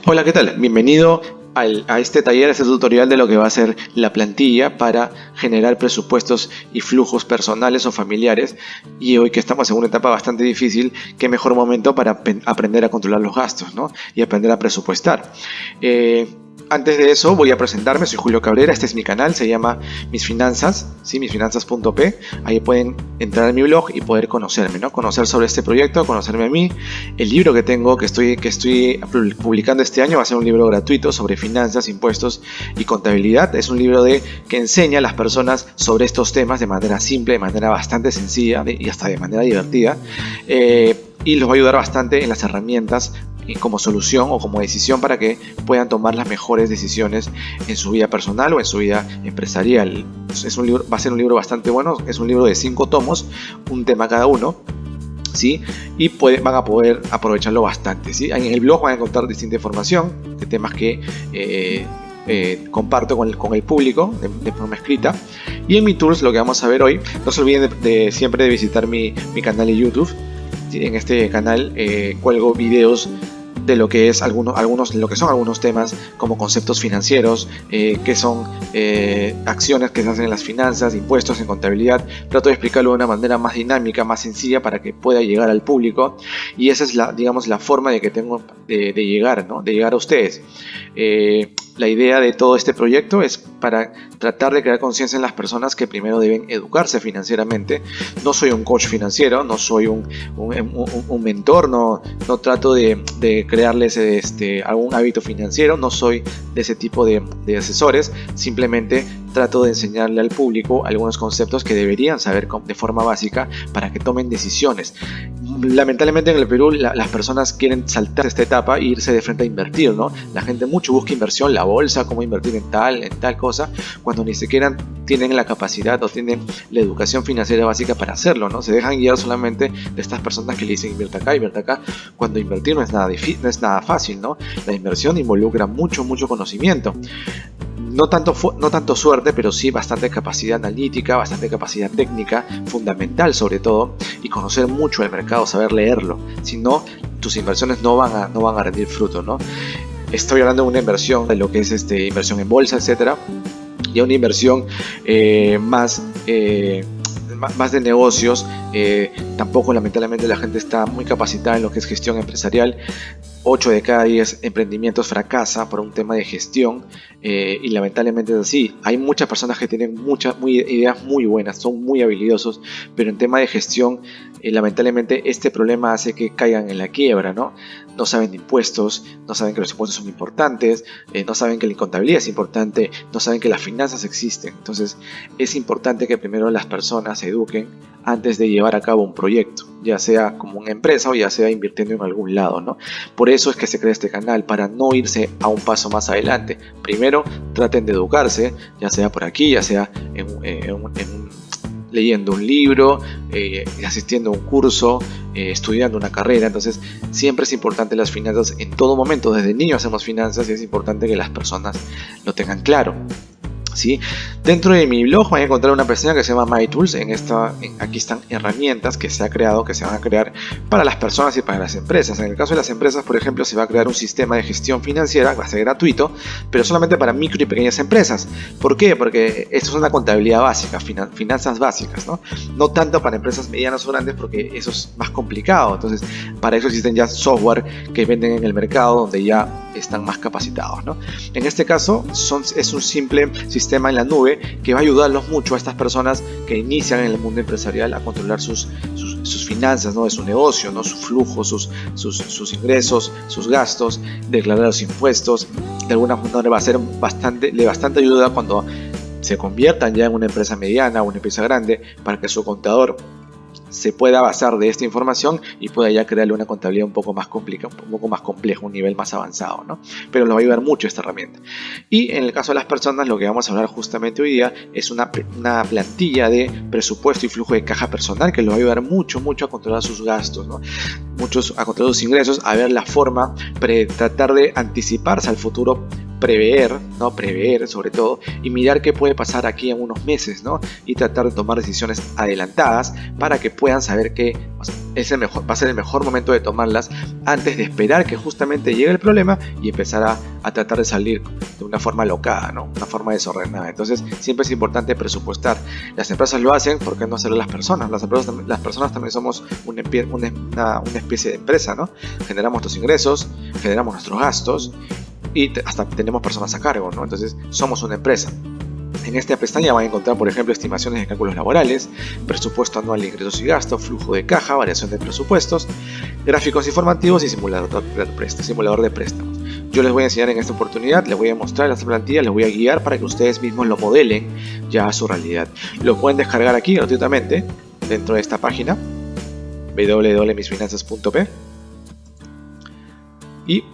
Hola, ¿qué tal? Bienvenido a este taller, a este tutorial de lo que va a ser la plantilla para generar presupuestos y flujos personales o familiares. Y hoy que estamos en una etapa bastante difícil, qué mejor momento para aprender a controlar los gastos, ¿no? Y aprender a presupuestar. Antes de eso voy a presentarme, soy Julio Cabrera, este es mi canal, se llama Mis Finanzas, ¿sí? Misfinanzas.p. Ahí pueden entrar en mi blog y poder conocerme, ¿no? Conocer sobre este proyecto, conocerme a mí. El libro que tengo, que estoy publicando este año, va a ser un libro gratuito sobre finanzas, impuestos y contabilidad. Es un libro que enseña a las personas sobre estos temas de manera simple, de manera bastante sencilla y hasta de manera divertida. Y los va a ayudar bastante en las herramientas como solución o como decisión para que puedan tomar las mejores decisiones en su vida personal o en su vida empresarial. Va a ser un libro bastante bueno, es un libro de 5 tomos, un tema cada uno, ¿sí? Y van a poder aprovecharlo bastante, ¿sí? En el blog van a encontrar distinta información de temas que comparto con el público de forma escrita. Y en mi tours, lo que vamos a ver hoy, no se olviden siempre de visitar mi canal de YouTube. En este canal cuelgo videos de lo que es lo que son algunos temas como conceptos financieros, que son acciones que se hacen en las finanzas, impuestos, en contabilidad. Trato de explicarlo de una manera más dinámica, más sencilla para que pueda llegar al público, y esa es la forma de que tengo de llegar, ¿no? De llegar a ustedes. La idea de todo este proyecto es para tratar de crear conciencia en las personas que primero deben educarse financieramente. No soy un coach financiero, no soy un mentor, no trato de crearles algún hábito financiero, no soy de ese tipo de asesores. Simplemente trato de enseñarle al público algunos conceptos que deberían saber de forma básica para que tomen decisiones. Lamentablemente en el Perú las personas quieren saltar esta etapa e irse de frente a invertir, ¿no? La gente mucho busca inversión, la bolsa, cómo invertir en tal cosa, cuando ni siquiera tienen la capacidad o tienen la educación financiera básica para hacerlo, ¿no? Se dejan guiar solamente de estas personas que le dicen invierte acá, cuando invertir no es nada fácil, ¿no? La inversión involucra mucho conocimiento. No tanto suerte, pero sí bastante capacidad analítica, bastante capacidad técnica, fundamental sobre todo, y conocer mucho el mercado, saber leerlo. Si no, tus inversiones no van a rendir fruto, ¿no? Estoy hablando de una inversión, de lo que es inversión en bolsa, etcétera, y a una inversión más de negocios. Tampoco, lamentablemente, la gente está muy capacitada en lo que es gestión empresarial. 8 de cada 10 emprendimientos fracasan por un tema de gestión, y lamentablemente es así. Hay muchas personas que tienen ideas muy buenas, son muy habilidosos, pero en tema de gestión, lamentablemente este problema hace que caigan en la quiebra, ¿no? No saben de impuestos, no saben que los impuestos son importantes, no saben que la contabilidad es importante, no saben que las finanzas existen. Entonces es importante que primero las personas se eduquen antes de llevar a cabo un proyecto, ya sea como una empresa o ya sea invirtiendo en algún lado, ¿no? Por eso es que se crea este canal, para no irse a un paso más adelante. Primero traten de educarse, ya sea por aquí, ya sea leyendo un libro, asistiendo a un curso, estudiando una carrera. Entonces siempre es importante las finanzas en todo momento. Desde niños hacemos finanzas y es importante que las personas lo tengan claro, ¿sí? Dentro de mi blog van a encontrar una pestaña que se llama My Tools. Aquí están herramientas que se van a crear para las personas y para las empresas. En el caso de las empresas, por ejemplo, se va a crear un sistema de gestión financiera, va a ser gratuito, pero solamente para micro y pequeñas empresas. ¿Por qué? Porque esto es una contabilidad básica, finanzas básicas, ¿no? No tanto para empresas medianas o grandes, porque eso es más complicado. Entonces, para eso existen ya software que venden en el mercado, donde ya están más capacitados, ¿no? En este caso es un simple sistema en la nube que va a ayudarlos mucho a estas personas que inician en el mundo empresarial a controlar sus finanzas, ¿no? De su negocio, ¿no? Su flujo, sus ingresos, sus gastos, declarar los impuestos. De alguna manera va a ser de bastante ayuda cuando se conviertan ya en una empresa mediana o una empresa grande, para que su contador se pueda basar de esta información y pueda ya crearle una contabilidad un poco más compleja, un nivel más avanzado, ¿no? Pero nos va a ayudar mucho esta herramienta. Y en el caso de las personas, lo que vamos a hablar justamente hoy día es una plantilla de presupuesto y flujo de caja personal, que les va a ayudar mucho a controlar sus gastos, ¿no? A controlar sus ingresos, a ver la forma, tratar de anticiparse al futuro, prever sobre todo, y mirar qué puede pasar aquí en unos meses, ¿no? Y tratar de tomar decisiones adelantadas para que puedan saber va a ser el mejor momento de tomarlas antes de esperar que justamente llegue el problema y empezar a tratar de salir de una forma alocada, ¿no? Una forma desordenada. Entonces siempre es importante presupuestar. Las empresas lo hacen, ¿por qué no hacerlo las personas? Las personas también somos una especie de empresa, ¿no? Generamos nuestros ingresos, generamos nuestros gastos y hasta tenemos personas a cargo, ¿no? Entonces somos una empresa. En esta pestaña van a encontrar, por ejemplo, estimaciones de cálculos laborales, presupuesto anual de ingresos y gastos, flujo de caja, variación de presupuestos, gráficos informativos y simulador de préstamos. Yo les voy a enseñar en esta oportunidad, les voy a mostrar las plantillas, les voy a guiar para que ustedes mismos lo modelen ya a su realidad. Lo pueden descargar aquí gratuitamente dentro de esta página www.misfinanzas.p y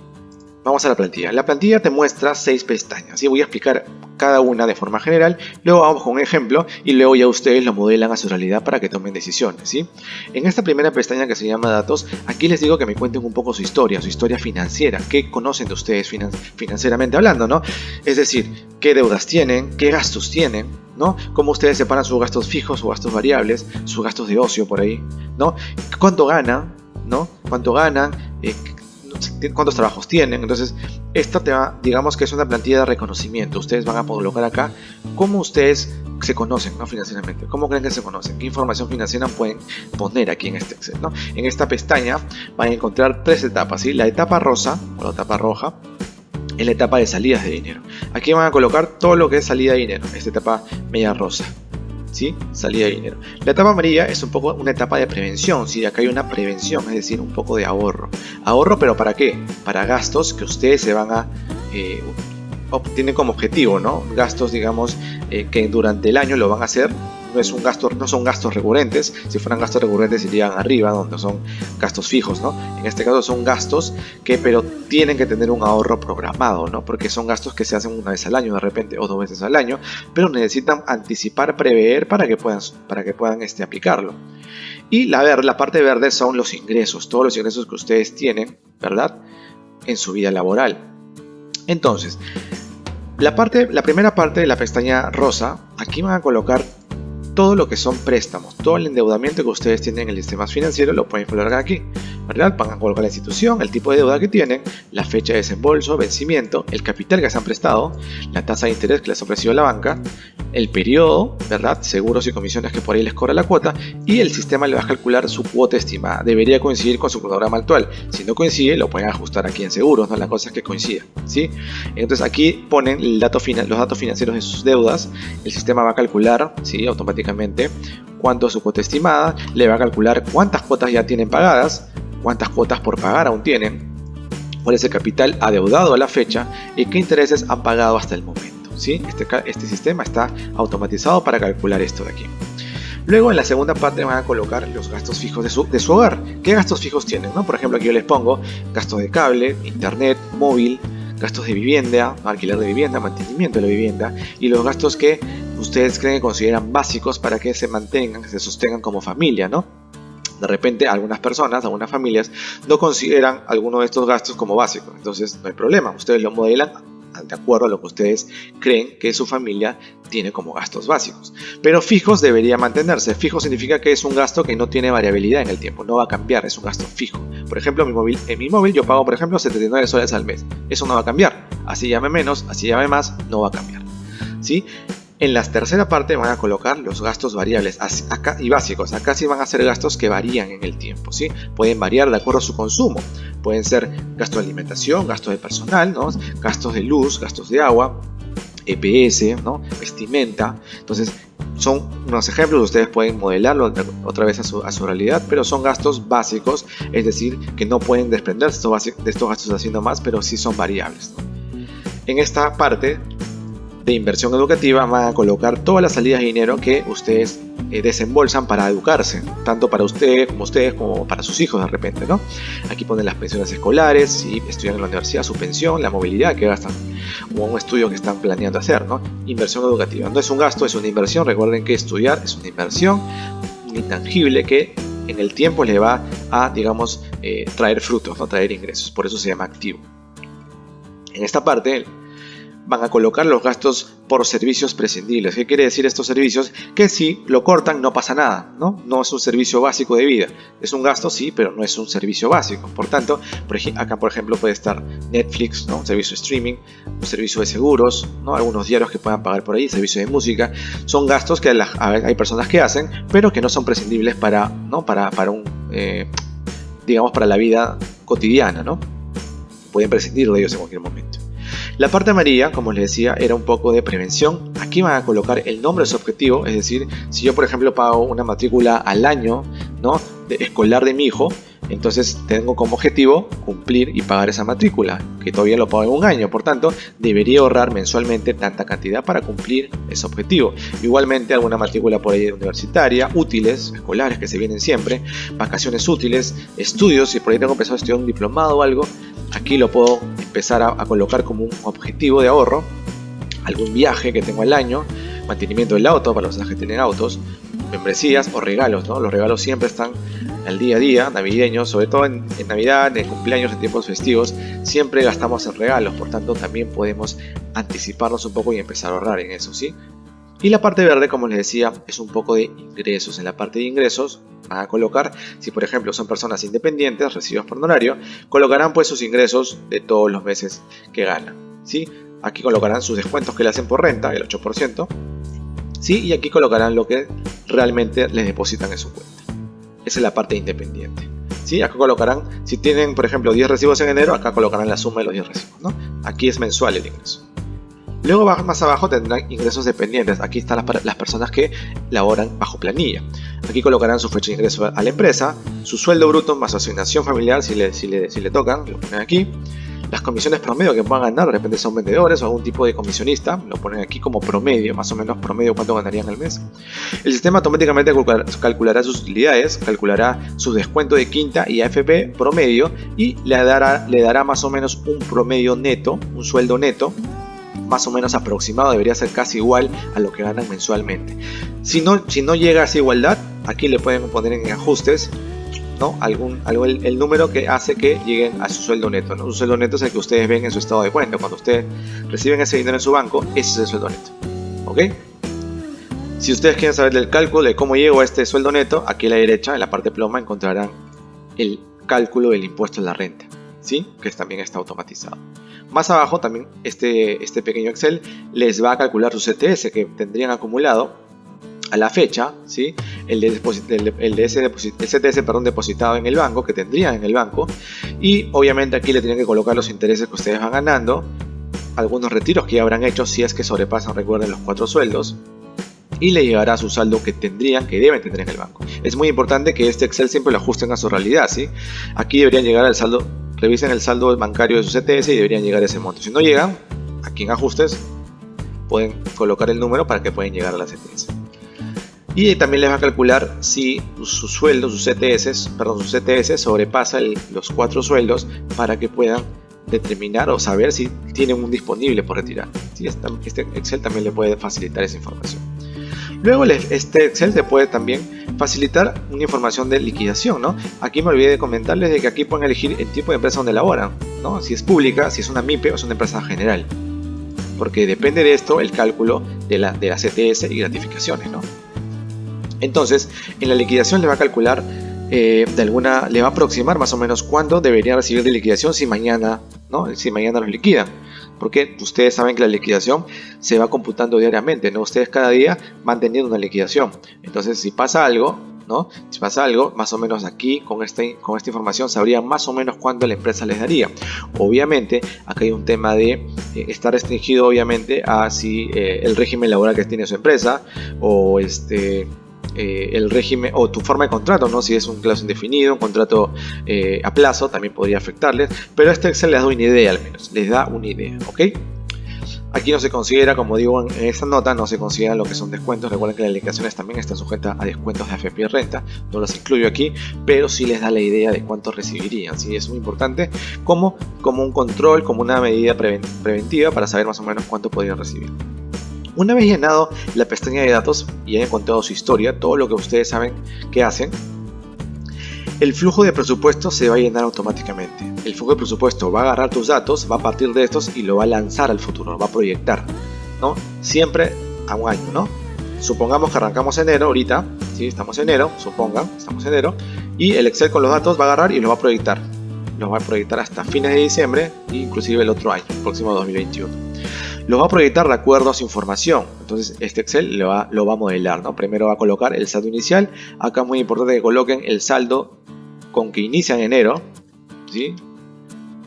vamos a la plantilla. La plantilla te muestra 6 pestañas y voy a explicar cada una de forma general, luego vamos con un ejemplo y luego ya ustedes lo modelan a su realidad para que tomen decisiones, ¿sí? En esta primera pestaña que se llama datos, aquí les digo que me cuenten un poco su historia financiera, qué conocen de ustedes financieramente hablando, ¿no? Es decir, qué deudas tienen, qué gastos tienen, ¿no? Cómo ustedes separan sus gastos fijos o gastos variables, sus gastos de ocio por ahí, ¿no? Cuánto ganan, ¿no? Cuánto ganan, cuántos trabajos tienen. Entonces esta digamos que es una plantilla de reconocimiento. Ustedes van a colocar acá cómo ustedes se conocen, ¿no? Financieramente, cómo creen que se conocen, qué información financiera pueden poner aquí en este Excel, ¿no? En esta pestaña van a encontrar 3 etapas, ¿sí? La etapa rosa o la etapa roja es la etapa de salidas de dinero. Aquí van a colocar todo lo que es salida de dinero, esta etapa media rosa, ¿sí? Salida de dinero. La etapa amarilla es un poco una etapa de prevención, ¿sí? Acá hay una prevención, es decir, un poco de ahorro. Ahorro, pero ¿para qué? Para gastos que ustedes se van a tienen como objetivo, ¿no? Gastos, digamos, que durante el año lo van a hacer. No son gastos recurrentes. Si fueran gastos recurrentes irían arriba, donde son gastos fijos, ¿no? En este caso son gastos pero tienen que tener un ahorro programado, ¿no? Porque son gastos que se hacen una vez al año de repente o 2 veces al año, pero necesitan anticipar, prever para que puedan aplicarlo. Y la parte verde son los ingresos, todos los ingresos que ustedes tienen, ¿verdad? En su vida laboral. Entonces, la primera parte de la pestaña rosa, aquí van a colocar todo lo que son préstamos, todo el endeudamiento que ustedes tienen en el sistema financiero lo pueden colocar aquí, ¿verdad? Van a colocar la institución, el tipo de deuda que tienen, la fecha de desembolso, vencimiento, el capital que se han prestado, la tasa de interés que les ha ofrecido la banca, el periodo, ¿verdad? Seguros y comisiones que por ahí les cobra la cuota y el sistema le va a calcular su cuota estimada. Debería coincidir con su cronograma actual. Si no coincide, lo pueden ajustar aquí en seguros, ¿no? La cosa es que coincida, ¿sí? Entonces aquí ponen los datos financieros de sus deudas. El sistema va a calcular, ¿sí? Automáticamente cuánto es su cuota estimada. Le va a calcular cuántas cuotas ya tienen pagadas, cuántas cuotas por pagar aún tienen, cuál es el capital adeudado a la fecha y qué intereses han pagado hasta el momento. ¿Sí? Este sistema está automatizado para calcular esto de aquí. Luego en la segunda parte van a colocar los gastos fijos de su hogar. ¿Qué gastos fijos tienen, no? Por ejemplo, aquí yo les pongo gastos de cable, internet, móvil, gastos de vivienda, alquiler de vivienda, mantenimiento de la vivienda y los gastos que ustedes creen que consideran básicos para que se mantengan, que se sostengan como familia, ¿no? De repente algunas familias no consideran alguno de estos gastos como básicos, entonces no hay problema, ustedes lo modelan de acuerdo a lo que ustedes creen que su familia tiene como gastos básicos. Pero fijos debería mantenerse. Fijo significa que es un gasto que no tiene variabilidad en el tiempo, no va a cambiar, es un gasto fijo. Por ejemplo, en mi móvil yo pago, por ejemplo, 79 soles al mes. Eso no va a cambiar. Así llame menos, así llame más, no va a cambiar, ¿sí? En la tercera parte van a colocar los gastos variables acá y básicos. Acá sí van a ser gastos que varían en el tiempo, ¿sí? Pueden variar de acuerdo a su consumo. Pueden ser gastos de alimentación, gastos de personal, ¿no? Gastos de luz, gastos de agua, EPS, ¿no? Vestimenta. Entonces son unos ejemplos, ustedes pueden modelarlo otra vez a su realidad, pero son gastos básicos, es decir, que no pueden desprenderse de estos gastos haciendo más, pero sí son variables, ¿no? En esta parte de inversión educativa van a colocar todas las salidas de dinero que ustedes desembolsan para educarse, tanto para ustedes como para sus hijos de repente, ¿no? Aquí ponen las pensiones escolares, si estudian en la universidad, su pensión, la movilidad que gastan o un estudio que están planeando hacer, ¿no? Inversión educativa, no es un gasto, es una inversión. Recuerden que estudiar es una inversión, un intangible que en el tiempo le va a, digamos, traer frutos, ¿no? Traer ingresos, por eso se llama activo. En esta parte van a colocar los gastos por servicios prescindibles. ¿Qué quiere decir estos servicios? Que si lo cortan no pasa nada, ¿no? No es un servicio básico de vida. Es un gasto, sí, pero no es un servicio básico. Por tanto, acá por ejemplo puede estar Netflix, ¿no? Un servicio de streaming, un servicio de seguros, ¿no? Algunos diarios que puedan pagar por ahí, servicio de música. Son gastos que hay personas que hacen, pero que no son prescindibles para la vida cotidiana, ¿no? Pueden prescindir de ellos en cualquier momento. La parte amarilla, como les decía, era un poco de prevención. Aquí van a colocar el nombre de su objetivo, es decir, si yo por ejemplo pago una matrícula al año, ¿no? Escolar de mi hijo, entonces tengo como objetivo cumplir y pagar esa matrícula, que todavía lo pago en un año, por tanto debería ahorrar mensualmente tanta cantidad para cumplir ese objetivo. Igualmente alguna matrícula por ahí universitaria, útiles, escolares que se vienen siempre, vacaciones útiles, estudios, si por ahí tengo empezado a estudiar un diplomado o algo, aquí lo puedo empezar a colocar como un objetivo de ahorro. Algún viaje que tengo al año, mantenimiento del auto para los que tienen autos, membresías o regalos, ¿no? Los regalos siempre están al día a día, navideños, sobre todo en Navidad, en cumpleaños, en tiempos festivos, siempre gastamos en regalos, por tanto también podemos anticiparnos un poco y empezar a ahorrar en eso, ¿sí? Y la parte verde, como les decía, es un poco de ingresos. En la parte de ingresos van a colocar, si por ejemplo son personas independientes, recibidos por honorario, colocarán pues sus ingresos de todos los meses que ganan, ¿sí? Aquí colocarán sus descuentos que le hacen por renta, el 8%, ¿sí? Y aquí colocarán lo que realmente les depositan en su cuenta. Esa es la parte independiente, ¿sí? Acá colocarán, si tienen por ejemplo 10 recibos en enero, acá colocarán la suma de los 10 recibos, ¿no? Aquí es mensual el ingreso. Luego más abajo tendrán ingresos dependientes. Aquí están las personas que laboran bajo planilla. Aquí colocarán su fecha de ingreso a la empresa, su sueldo bruto más su asignación familiar si le tocan, lo ponen aquí. Las comisiones promedio que puedan ganar, de repente son vendedores o algún tipo de comisionista, lo ponen aquí como promedio, más o menos promedio cuánto ganarían al mes. El sistema automáticamente calculará sus utilidades, calculará su descuento de quinta y AFP promedio y le dará más o menos un promedio neto, un sueldo neto, más o menos aproximado, debería ser casi igual a lo que ganan mensualmente. Si no llega a esa igualdad, aquí le pueden poner en ajustes, ¿no? el número que hace que lleguen a su sueldo neto, ¿no? Su sueldo neto es el que ustedes ven en su estado de cuenta. Cuando ustedes reciben ese dinero en su banco, ese es el sueldo neto, ¿ok? Si ustedes quieren saber del cálculo de cómo llego a este sueldo neto, aquí a la derecha, en la parte ploma, encontrarán el cálculo del impuesto a la renta, ¿sí? Que también está automatizado. Más abajo también este pequeño Excel les va a calcular su CTS que tendrían acumulado a la fecha, ¿sí? el CTS depositado en el banco, que tendrían en el banco, y obviamente aquí le tienen que colocar los intereses que ustedes van ganando, algunos retiros que ya habrán hecho si es que sobrepasan, recuerden, los 4 sueldos, y le llegará su saldo que deben tener en el banco. Es muy importante que este Excel siempre lo ajusten a su realidad, ¿sí? Aquí deberían llegar al saldo, revisen el saldo bancario de su CTS y deberían llegar a ese monto. Si no llegan, aquí en ajustes pueden colocar el número para que puedan llegar a la CTS. Y también les va a calcular si su sueldo, su CTS sobrepasa los 4 sueldos para que puedan determinar o saber si tienen un disponible por retirar. ¿Sí? Este Excel también le puede facilitar esa información. Luego este Excel te puede también facilitar una información de liquidación, ¿no? Aquí me olvidé de comentarles de que aquí pueden elegir el tipo de empresa donde laboran, ¿no? Si es pública, si es una MIPE o es una empresa general. Porque depende de esto el cálculo de la CTS y gratificaciones, ¿no? Entonces, en la liquidación le va a calcular, le va a aproximar más o menos cuándo deberían recibir de liquidación si mañana, ¿no? Si mañana los liquidan. Porque ustedes saben que la liquidación se va computando diariamente, ¿no? Ustedes cada día van teniendo una liquidación. Entonces, si pasa algo, ¿no? Si pasa algo, más o menos aquí con esta información sabrían más o menos cuánto la empresa les daría. Obviamente, acá hay un tema de estar restringido, obviamente, a si el régimen laboral que tiene su empresa o el régimen o tu forma de contrato, ¿no? Si es un plazo indefinido, un contrato a plazo, también podría afectarles, pero este Excel les da una idea, al menos les da una idea, ¿ok? Aquí no se considera, como digo en esta nota, no se consideran lo que son descuentos. Recuerden que las liquidaciones también están sujetas a descuentos de AFP y renta, no los incluyo aquí, pero sí les da la idea de cuánto recibirían, ¿sí? Es muy importante como un control, como una medida preventiva para saber más o menos cuánto podrían recibir. Una vez llenado la pestaña de datos y hayan contado su historia, todo lo que ustedes saben que hacen, el flujo de presupuesto se va a llenar automáticamente. El flujo de presupuesto va a agarrar tus datos, va a partir de estos y lo va a lanzar al futuro, lo va a proyectar, ¿no? Siempre a un año, ¿no? Supongamos que arrancamos enero ahorita, ¿sí? Estamos en enero, estamos en enero, y el Excel con los datos va a agarrar y los va a proyectar. Los va a proyectar hasta fines de diciembre, inclusive el otro año, el próximo 2021. Los va a proyectar de acuerdo a su información. Entonces este Excel lo va a modelar, ¿no? Primero va a colocar el saldo inicial. Acá es muy importante que coloquen el saldo con que inicia en enero, ¿sí?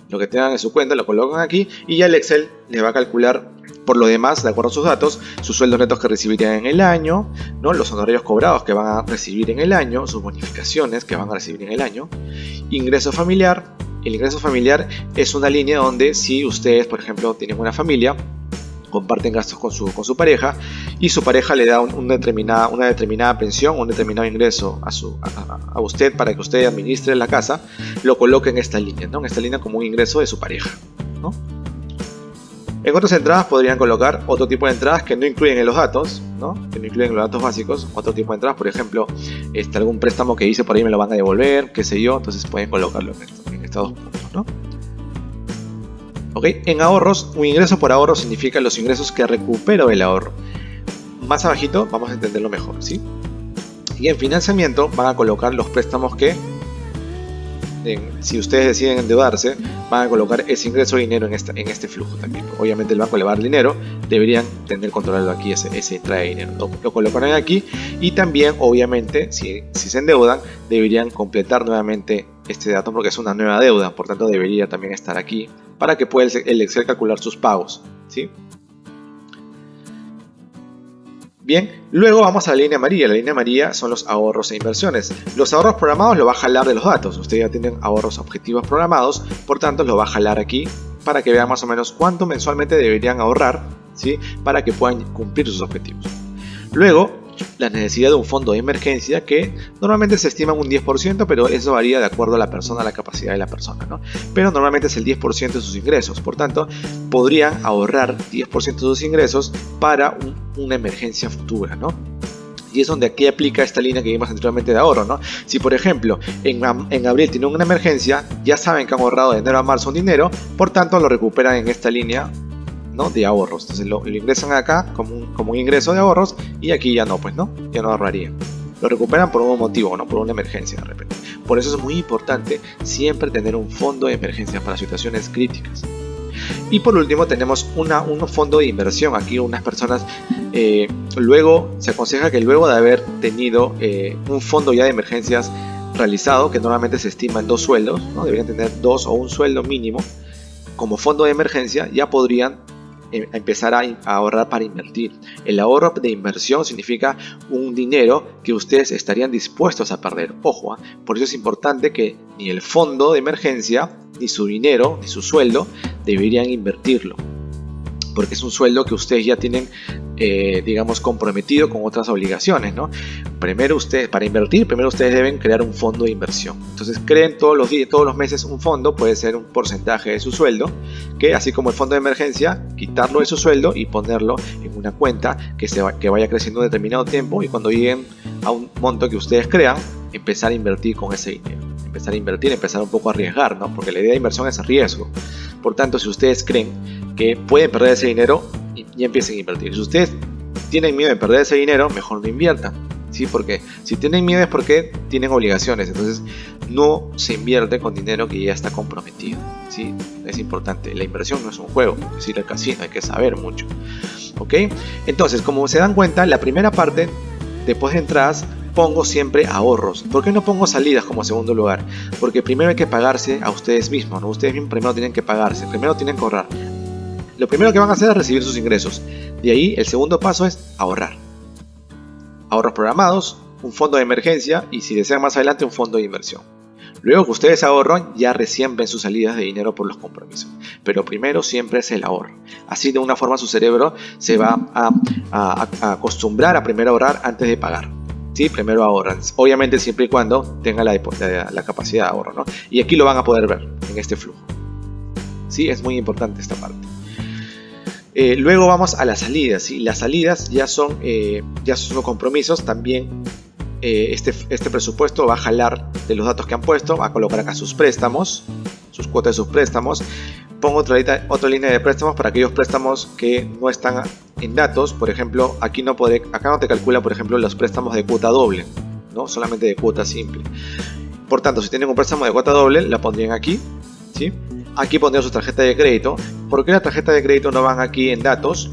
Lo que tengan en su cuenta lo colocan aquí y ya el Excel les va a calcular por lo demás, de acuerdo a sus datos, sus sueldos netos que recibirían en el año, ¿no? Los honorarios cobrados que van a recibir en el año, sus bonificaciones que van a recibir en el año, ingreso familiar. El ingreso familiar es una línea donde si ustedes, por ejemplo, tienen una familia, comparten gastos con su pareja y su pareja le da una determinada pensión, un determinado ingreso a usted para que usted administre la casa, lo coloque en esta línea, ¿no? En esta línea como un ingreso de su pareja, ¿no? En otras entradas podrían colocar otro tipo de entradas que no incluyen en los datos, ¿no? Que no incluyen los datos básicos, otro tipo de entradas, por ejemplo, algún préstamo que hice por ahí me lo van a devolver, qué sé yo, entonces pueden colocarlo en estos dos puntos, ¿no? ¿Ok? En ahorros, un ingreso por ahorro significa los ingresos que recupero del ahorro. Más abajito vamos a entenderlo mejor, ¿sí? Y en financiamiento van a colocar los préstamos que, si ustedes deciden endeudarse, van a colocar ese ingreso de dinero en este flujo también. Obviamente el banco le va a dar dinero, deberían tener controlado aquí ese entrada de dinero. Lo colocarán aquí y también, obviamente, si se endeudan, deberían completar nuevamente este dato porque es una nueva deuda, por tanto debería también estar aquí para que pueda el Excel calcular sus pagos, ¿sí? Bien, luego vamos a la línea amarilla. La línea amarilla son los ahorros e inversiones. Los ahorros programados lo va a jalar de los datos. Ustedes ya tienen ahorros objetivos programados, por tanto lo va a jalar aquí para que vean más o menos cuánto mensualmente deberían ahorrar, ¿sí? Para que puedan cumplir sus objetivos. Luego, la necesidad de un fondo de emergencia que normalmente se estima un 10%, pero eso varía de acuerdo a la persona, a la capacidad de la persona, ¿no? Pero normalmente es el 10% de sus ingresos, por tanto podrían ahorrar 10% de sus ingresos para una emergencia futura, ¿no? Y es donde aquí aplica esta línea que vimos anteriormente de ahorro, ¿no? Si por ejemplo en abril tienen una emergencia, ya saben que han ahorrado de enero a marzo un dinero, por tanto lo recuperan en esta línea, ¿no? De ahorros. Entonces lo ingresan acá como un ingreso de ahorros y aquí ya no, pues no, ya no ahorrarían. Lo recuperan por un motivo, no por una emergencia de repente. Por eso es muy importante siempre tener un fondo de emergencia para situaciones críticas. Y por último tenemos un fondo de inversión. Aquí unas personas luego se aconseja que luego de haber tenido un fondo ya de emergencias realizado, que normalmente se estima en 2 sueldos, ¿no? Deberían tener 2 o un sueldo mínimo como fondo de emergencia, ya podrían empezar a ahorrar para invertir. El ahorro de inversión significa un dinero que ustedes estarían dispuestos a perder. Ojo, por eso es importante que ni el fondo de emergencia, ni su dinero, ni su sueldo deberían invertirlo, porque es un sueldo que ustedes ya tienen, digamos, comprometido con otras obligaciones, ¿no? Para invertir, primero ustedes deben crear un fondo de inversión. Entonces creen todos los meses un fondo, puede ser un porcentaje de su sueldo, que así como el fondo de emergencia, quitarlo de su sueldo y ponerlo en una cuenta que vaya creciendo un determinado tiempo, y cuando lleguen a un monto que ustedes crean, empezar a invertir con ese dinero. Empezar un poco a arriesgar, ¿no? Porque la idea de inversión es riesgo. Por tanto, si ustedes creen que pueden perder ese dinero, y empiecen a invertir. Si ustedes tienen miedo de perder ese dinero, mejor no inviertan, ¿sí? Porque si tienen miedo es porque tienen obligaciones. Entonces no se invierte con dinero que ya está comprometido, ¿sí? Es importante. La inversión no es un juego, es decir, el casino, hay que saber mucho, ¿ok? Entonces, como se dan cuenta, la primera parte, después de entradas, pongo siempre ahorros. ¿Por qué no pongo salidas como segundo lugar? Porque primero hay que pagarse a ustedes mismos, ¿no? Ustedes mismos primero tienen que pagarse, primero tienen que ahorrar. Lo primero que van a hacer es recibir sus ingresos. De ahí el segundo paso es ahorrar. Ahorros programados, un fondo de emergencia y, si desean más adelante, un fondo de inversión. Luego que ustedes ahorran, ya recién ven sus salidas de dinero por los compromisos. Pero primero siempre es el ahorro. Así de una forma su cerebro se va a acostumbrar a primero ahorrar antes de pagar. ¿Sí? Primero ahorran. Obviamente siempre y cuando tengan la capacidad de ahorro, ¿no? Y aquí lo van a poder ver en este flujo. ¿Sí? Es muy importante esta parte. Luego vamos a las salidas, ¿sí? Las salidas ya son los compromisos también este presupuesto va a jalar de los datos que han puesto, va a colocar acá sus préstamos, sus cuotas de sus préstamos. Pongo otra línea de préstamos para aquellos préstamos que no están en datos. Por ejemplo, acá no te calcula, por ejemplo, los préstamos de cuota doble, ¿no? Solamente de cuota simple. Por tanto, si tienen un préstamo de cuota doble, la pondrían aquí, ¿sí? Aquí pondrían su tarjeta de crédito. ¿Por qué la tarjeta de crédito no van aquí en datos?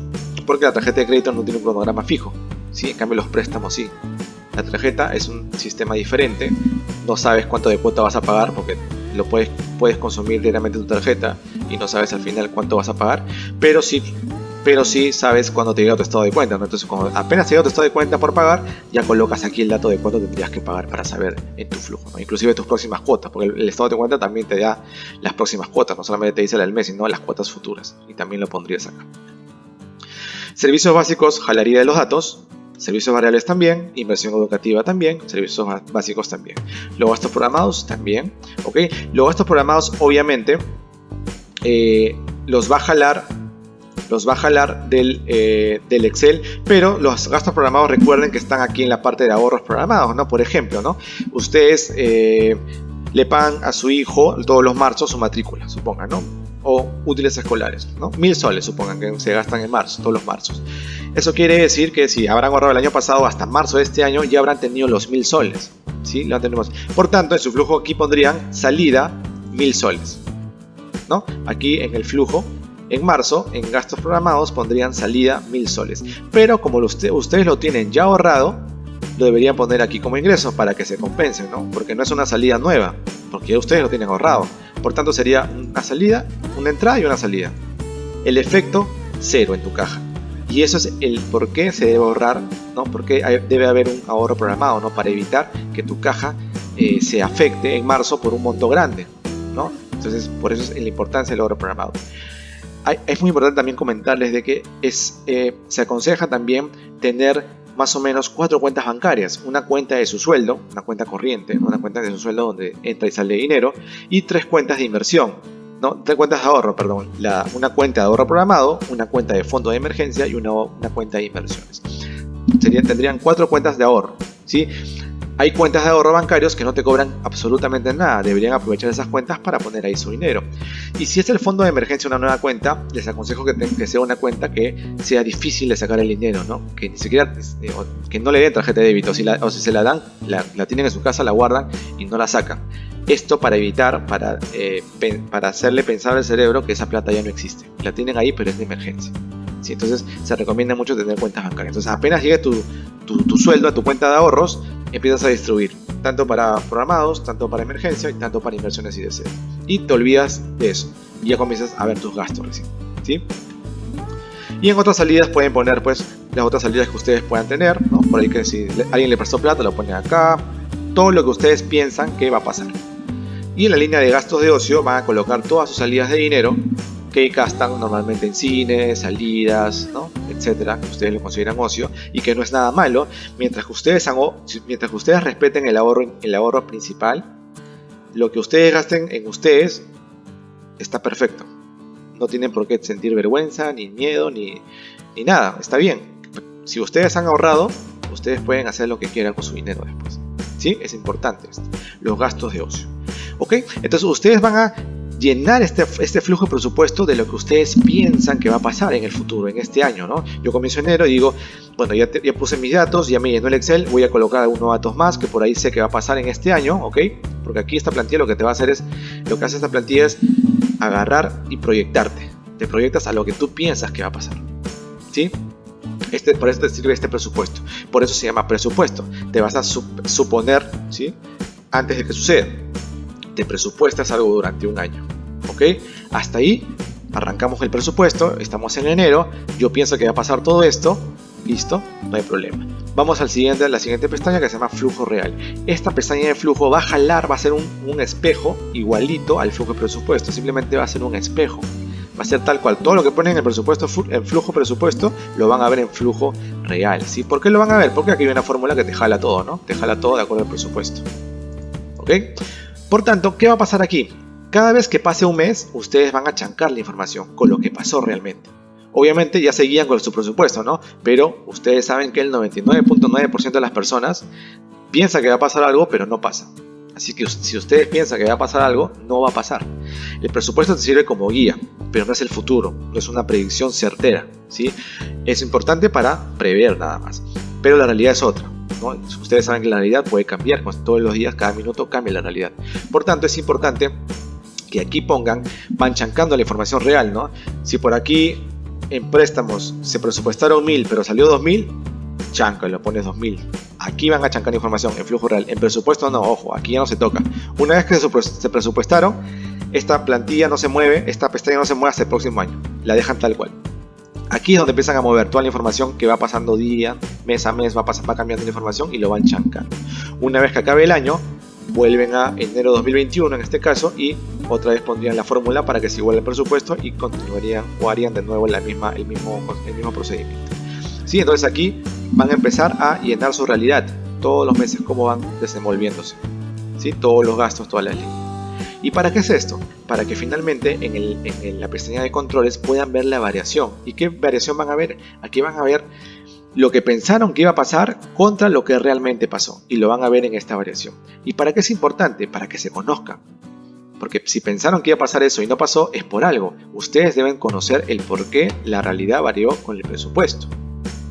Porque la tarjeta de crédito no tiene un cronograma fijo, ¿sí? En cambio, los préstamos sí. La tarjeta es un sistema diferente. No sabes cuánto de cuota vas a pagar porque lo puedes consumir directamente tu tarjeta y no sabes al final cuánto vas a pagar, pero sí sabes cuándo te llega tu estado de cuenta, ¿no? Entonces, cuando apenas te llega tu estado de cuenta por pagar, ya colocas aquí el dato de cuánto tendrías que pagar para saber en tu flujo, ¿no? Inclusive tus próximas cuotas, porque el estado de cuenta también te da las próximas cuotas, no solamente te dice la del mes, sino las cuotas futuras, y también lo pondrías acá. Servicios básicos, jalaría de los datos. Servicios variables también, inversión educativa también, servicios básicos también. Los gastos programados también, ¿ok? Los gastos programados obviamente los va a jalar del Excel, pero los gastos programados recuerden que están aquí en la parte de ahorros programados, ¿no? Por ejemplo, ¿no? Ustedes le pagan a su hijo todos los marzo su matrícula, supongan, ¿no? O útiles escolares, ¿no? 1000 soles, supongan que se gastan en marzo, todos los marzos. Eso quiere decir que si habrán ahorrado el año pasado hasta marzo de este año, ya habrán tenido los 1000 soles, ¿sí? Lo tenemos. Por tanto, en su flujo aquí pondrían salida 1000 soles, ¿no? Aquí en el flujo, en marzo, en gastos programados, pondrían salida 1000 soles. Pero como ustedes lo tienen ya ahorrado, lo deberían poner aquí como ingreso para que se compensen, ¿no? Porque no es una salida nueva, porque ya ustedes lo tienen ahorrado. Por tanto, sería una salida, una entrada y una salida. El efecto, cero en tu caja. Y eso es el por qué se debe ahorrar, ¿no? Porque debe haber un ahorro programado, ¿no? Para evitar que tu caja se afecte en marzo por un monto grande, ¿no? Entonces, por eso es la importancia del ahorro programado. Es muy importante también comentarles de que se aconseja también tener más o menos 4 cuentas bancarias. Una cuenta de su sueldo, una cuenta corriente, una cuenta de su sueldo donde entra y sale dinero, y 3 cuentas de inversión, ¿no? 3 cuentas de ahorro, perdón. Una cuenta de ahorro programado, una cuenta de fondo de emergencia y una cuenta de inversiones. Tendrían 4 cuentas de ahorro, ¿sí? Hay cuentas de ahorro bancarios que no te cobran absolutamente nada. Deberían aprovechar esas cuentas para poner ahí su dinero. Y si es el fondo de emergencia una nueva cuenta, les aconsejo que sea una cuenta que sea difícil de sacar el dinero, ¿no? Que ni siquiera, que no le den tarjeta de débito. O si se la dan, la tienen en su casa, la guardan y no la sacan. Esto para evitar, para hacerle pensar al cerebro que esa plata ya no existe. La tienen ahí, pero es de emergencia. ¿Sí? Entonces se recomienda mucho tener cuentas bancarias. Entonces apenas llegue tu sueldo a tu cuenta de ahorros, empiezas a distribuir, tanto para programados, tanto para emergencia y tanto para inversiones y deseo. Y te olvidas de eso y ya comienzas a ver tus gastos recién, ¿sí? Y en otras salidas pueden poner pues las otras salidas que ustedes puedan tener, ¿no? Por ahí que si alguien le prestó plata lo ponen acá, todo lo que ustedes piensan que va a pasar. Y en la línea de gastos de ocio van a colocar todas sus salidas de dinero que gastan normalmente en cine, salidas, ¿no? Etcétera, que ustedes lo consideran ocio y que no es nada malo, mientras que ustedes respeten el ahorro principal. Lo que ustedes gasten en ustedes está perfecto. No tienen por qué sentir vergüenza, ni miedo, ni nada. Está bien. Si ustedes han ahorrado, ustedes pueden hacer lo que quieran con su dinero después, ¿sí? Es importante esto. Los gastos de ocio, ¿ok? Entonces ustedes van a llenar este flujo de presupuesto de lo que ustedes piensan que va a pasar en el futuro, en este año, ¿no? Yo comienzo enero y digo, bueno, ya puse mis datos, ya me llenó el Excel, voy a colocar algunos datos más que por ahí sé que va a pasar en este año, ¿ok? Porque aquí esta plantilla lo que hace esta plantilla es agarrar y proyectarte. Te proyectas a lo que tú piensas que va a pasar, ¿sí? Por eso te sirve este presupuesto. Por eso se llama presupuesto. Te vas a suponer, ¿sí? Antes de que suceda. Te presupuestas algo durante un año, ¿ok? Hasta ahí arrancamos el presupuesto, estamos en enero, yo pienso que va a pasar todo esto, listo, no hay problema. Vamos a la siguiente pestaña que se llama flujo real. Esta pestaña de flujo va a jalar, va a ser un espejo igualito al flujo de presupuesto, simplemente va a ser un espejo. Va a ser tal cual, todo lo que ponen en el presupuesto, en flujo presupuesto, lo van a ver en flujo real, ¿sí? ¿Por qué lo van a ver? Porque aquí hay una fórmula que te jala todo, ¿no? Te jala todo de acuerdo al presupuesto, ¿ok? Por tanto, ¿qué va a pasar aquí? Cada vez que pase un mes, ustedes van a chancar la información con lo que pasó realmente. Obviamente ya se guían con su presupuesto, ¿no? Pero ustedes saben que el 99.9% de las personas piensa que va a pasar algo, pero no pasa. Así que si ustedes piensan que va a pasar algo, no va a pasar. El presupuesto te sirve como guía, pero no es el futuro, no es una predicción certera, ¿sí? Es importante para prever nada más, pero la realidad es otra, ¿no? Ustedes saben que la realidad puede cambiar, todos los días, cada minuto cambia la realidad. Por tanto, es importante que aquí van chancando la información real, ¿no? Si por aquí en préstamos se presupuestaron 1000, pero salió 2000, chanca, lo pones 2000. Aquí van a chancar información en flujo real. En presupuesto no, ojo, aquí ya no se toca. Una vez que se presupuestaron, esta plantilla no se mueve, esta pestaña no se mueve hasta el próximo año. La dejan tal cual. Aquí es donde empiezan a mover toda la información que va pasando día, mes a mes, va cambiando la información y lo van chancando. Una vez que acabe el año, vuelven a enero 2021 en este caso y otra vez pondrían la fórmula para que se iguale el presupuesto y continuarían o harían de nuevo el mismo procedimiento. ¿Sí? Entonces aquí van a empezar a llenar su realidad todos los meses, cómo van desenvolviéndose, ¿sí? Todos los gastos, todas las líneas. ¿Y para qué es esto? Para que finalmente en la pestaña de controles puedan ver la variación. ¿Y qué variación van a ver? Aquí van a ver lo que pensaron que iba a pasar contra lo que realmente pasó, y lo van a ver en esta variación. ¿Y para qué es importante? Para que se conozcan. Porque si pensaron que iba a pasar eso y no pasó, es por algo. Ustedes deben conocer el por qué la realidad varió con el presupuesto,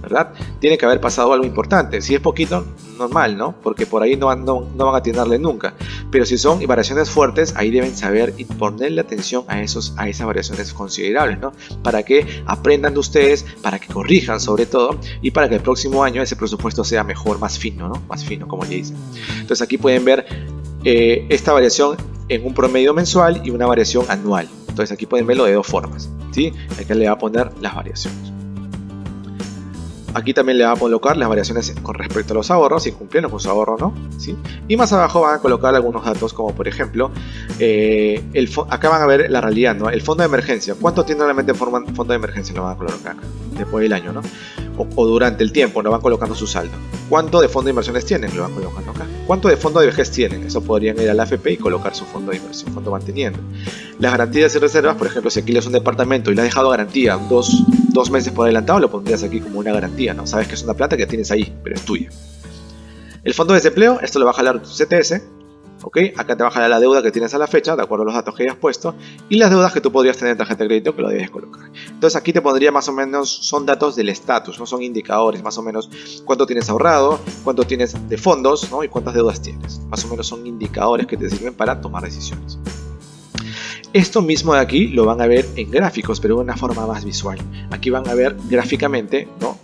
¿verdad? Tiene que haber pasado algo importante. Si es poquito, normal, ¿no? Porque por ahí no van a atinarle nunca. Pero si son variaciones fuertes, ahí deben saber y ponerle atención a esas variaciones considerables, ¿no? Para que aprendan de ustedes, para que corrijan sobre todo, y para que el próximo año ese presupuesto sea mejor, más fino, ¿no? Más fino, como le dicen. Entonces aquí pueden ver esta variación en un promedio mensual y una variación anual. Entonces aquí pueden verlo de dos formas, ¿sí? Aquí le va a poner las variaciones. Aquí también le va a colocar las variaciones con respecto a los ahorros, si cumplieron con su ahorro o no, ¿sí? Y más abajo van a colocar algunos datos, como por ejemplo, acá van a ver la realidad, ¿no? El fondo de emergencia. ¿Cuánto tiene realmente el fondo de emergencia? Lo van a colocar acá, después del año, ¿no? O durante el tiempo, lo van colocando su saldo. ¿Cuánto de fondo de inversiones tienen? Lo van colocando acá. ¿Cuánto de fondo de vejez tienen? Eso podrían ir a la AFP y colocar su fondo de inversión, fondo manteniendo. Las garantías y reservas, por ejemplo, si alquilas un departamento y le has dejado garantía dos meses por adelantado, lo pondrías aquí como una garantía, ¿no? Sabes que es una plata que tienes ahí, pero es tuya. El fondo de desempleo, esto lo va a jalar tu CTS, ¿ok? Acá te va a jalar la deuda que tienes a la fecha, de acuerdo a los datos que hayas puesto, y las deudas que tú podrías tener en tarjeta de crédito, que lo debes colocar. Entonces aquí te pondría más o menos, son datos del estatus, no son indicadores, más o menos cuánto tienes ahorrado, cuánto tienes de fondos, ¿no? Y cuántas deudas tienes. Más o menos son indicadores que te sirven para tomar decisiones. Esto mismo de aquí lo van a ver en gráficos, pero de una forma más visual. Aquí van a ver gráficamente, ¿no?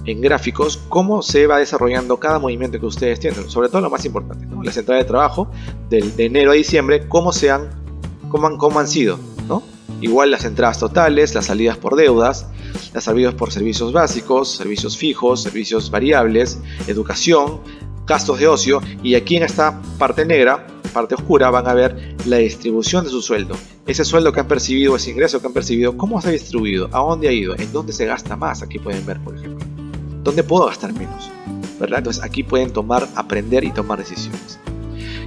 En gráficos, cómo se va desarrollando cada movimiento que ustedes tienen, sobre todo lo más importante, ¿no? Las entradas de trabajo de enero a diciembre, cómo han sido, ¿no? Igual las entradas totales, las salidas por deudas, las salidas por servicios básicos, servicios fijos, servicios variables, educación, gastos de ocio, y aquí en esta parte negra, parte oscura, van a ver la distribución de su sueldo. Ese sueldo que han percibido, ese ingreso que han percibido, cómo se ha distribuido, a dónde ha ido, en dónde se gasta más. Aquí pueden ver, por ejemplo, dónde puedo gastar menos, ¿verdad? Entonces aquí pueden aprender y tomar decisiones.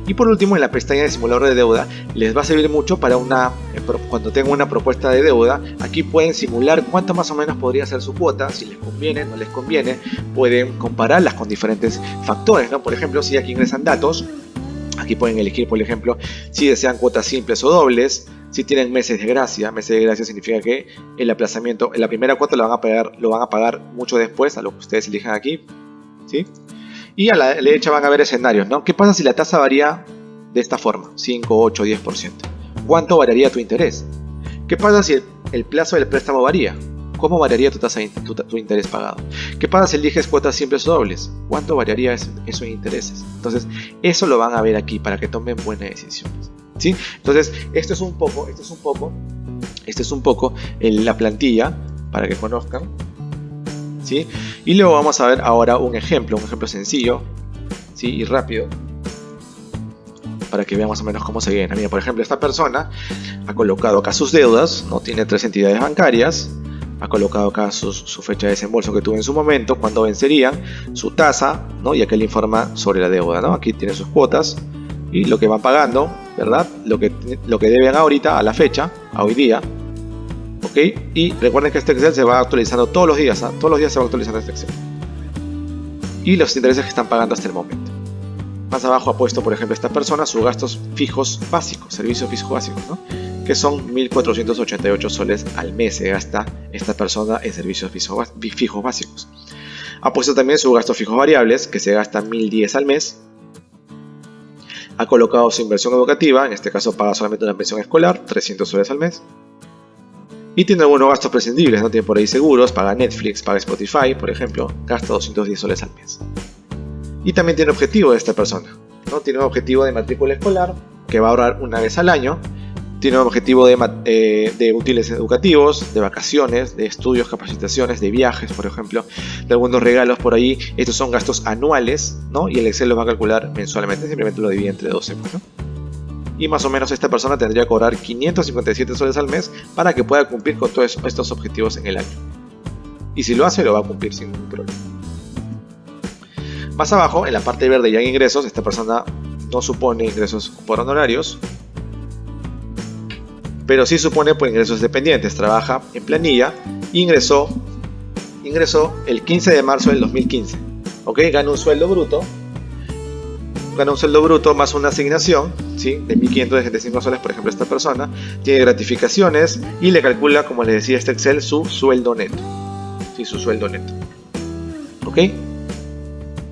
Y por último, en la pestaña de simulador de deuda, les va a servir mucho para cuando tengan una propuesta de deuda. Aquí pueden simular cuánto más o menos podría ser su cuota, si les conviene, no les conviene. Pueden compararlas con diferentes factores, ¿no? Por ejemplo, si aquí ingresan datos, aquí pueden elegir, por ejemplo, si desean cuotas simples o dobles, si tienen meses de gracia. Meses de gracia significa que el aplazamiento, en la primera cuota lo van a pagar mucho después a lo que ustedes elijan aquí, ¿sí? Y a la derecha van a ver escenarios, ¿no? ¿Qué pasa si la tasa varía de esta forma? 5, 8, 10%. ¿Cuánto variaría tu interés? ¿Qué pasa si el plazo del préstamo varía? ¿Cómo variaría tu tasa tu interés pagado? ¿Qué pasa si eliges cuotas simples o dobles? ¿Cuánto variaría eso en intereses? Entonces, eso lo van a ver aquí para que tomen buenas decisiones, ¿sí? Entonces, esto es un poco la plantilla para que conozcan, ¿sí? Y luego vamos a ver ahora un ejemplo sencillo, ¿sí? Y rápido, para que vean más o menos cómo se viene. Mira, por ejemplo, esta persona ha colocado acá sus deudas, ¿no? Tiene 3 entidades bancarias, ha colocado acá su fecha de desembolso que tuvo en su momento, cuándo vencerían, su tasa, ¿no? Y aquí le informa sobre la deuda, ¿no? Aquí tiene sus cuotas y lo que van pagando, ¿verdad? Lo que deben ahorita, a la fecha, a hoy día. ¿Ok? Y recuerden que este Excel se va actualizando todos los días, ¿eh? Todos los días se va actualizando este Excel. Y los intereses que están pagando hasta el momento. Más abajo ha puesto, por ejemplo, esta persona sus gastos fijos básicos, servicios fijos básicos, ¿no? Que son 1.488 soles al mes se gasta esta persona en servicios fijos básicos. Ha puesto también sus gastos fijos variables, que se gastan 1.010 al mes. Ha colocado su inversión educativa, en este caso paga solamente una pensión escolar, 300 soles al mes. Y tiene algunos gastos prescindibles, ¿no? Tiene por ahí seguros, paga Netflix, paga Spotify, por ejemplo, gasta 210 soles al mes. Y también tiene objetivo de esta persona, ¿no? Tiene un objetivo de matrícula escolar, que va a ahorrar una vez al año. Tiene un objetivo de útiles educativos, de vacaciones, de estudios, capacitaciones, de viajes, por ejemplo, de algunos regalos por ahí. Estos son gastos anuales, ¿no? Y el Excel los va a calcular mensualmente, simplemente lo divide entre 12, ¿no? Y más o menos esta persona tendría que cobrar 557 soles al mes para que pueda cumplir con todos estos objetivos en el año. Y si lo hace, lo va a cumplir sin ningún problema. Más abajo, en la parte verde ya en ingresos, esta persona no supone ingresos por honorarios, pero sí supone por ingresos dependientes. Trabaja en planilla e ingresó el 15 de marzo del 2015. ¿Ok? Gana un sueldo bruto más una asignación, ¿sí? De 1.565 soles, por ejemplo, esta persona. Tiene gratificaciones y le calcula, como les decía este Excel, su sueldo neto. ¿Sí? Su sueldo neto. ¿Ok?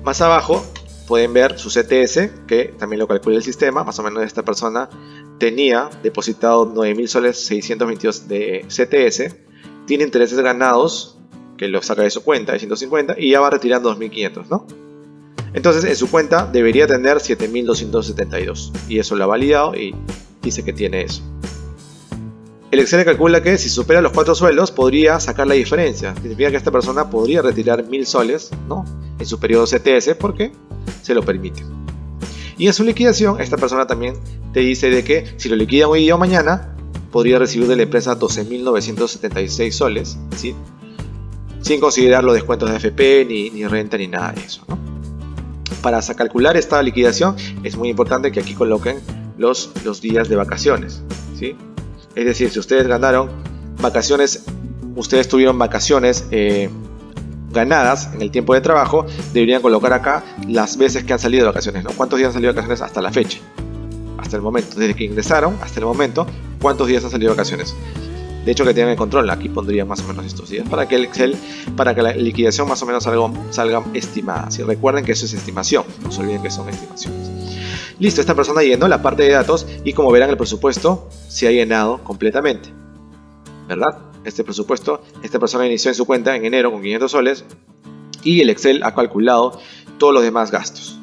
Más abajo pueden ver su CTS, que también lo calcula el sistema. Más o menos esta persona tenía depositado 9.000 soles 622 de CTS. Tiene intereses ganados, que lo saca de su cuenta, de 150, y ya va retirando 2.500, ¿no? Entonces en su cuenta debería tener 7.272. Y eso lo ha validado y dice que tiene eso. El Excel calcula que si supera los 4 sueldos podría sacar la diferencia. Significa que esta persona podría retirar 1.000 soles, ¿no? En su periodo CTS porque se lo permite. Y en su liquidación, esta persona también te dice de que si lo liquidan hoy día o mañana, podría recibir de la empresa 12.976 soles, ¿sí? Sin considerar los descuentos de AFP, ni renta, ni nada de eso, ¿no? Para calcular esta liquidación es muy importante que aquí coloquen los días de vacaciones, ¿sí? Es decir, si ustedes ganaron vacaciones, ustedes tuvieron vacaciones ganadas en el tiempo de trabajo, deberían colocar acá las veces que han salido de vacaciones, ¿no? ¿Cuántos días han salido de vacaciones hasta la fecha? Hasta el momento, desde que ingresaron hasta el momento, ¿cuántos días han salido de vacaciones? De hecho, que tengan el control, aquí pondría más o menos estos días para que el Excel, para que la liquidación más o menos salga estimada. ¿Sí? Recuerden que eso es estimación, no se olviden que son estimaciones. Listo, esta persona llenó la parte de datos y como verán el presupuesto se ha llenado completamente, ¿verdad? Este presupuesto, esta persona inició en su cuenta en enero con 500 soles y el Excel ha calculado todos los demás gastos.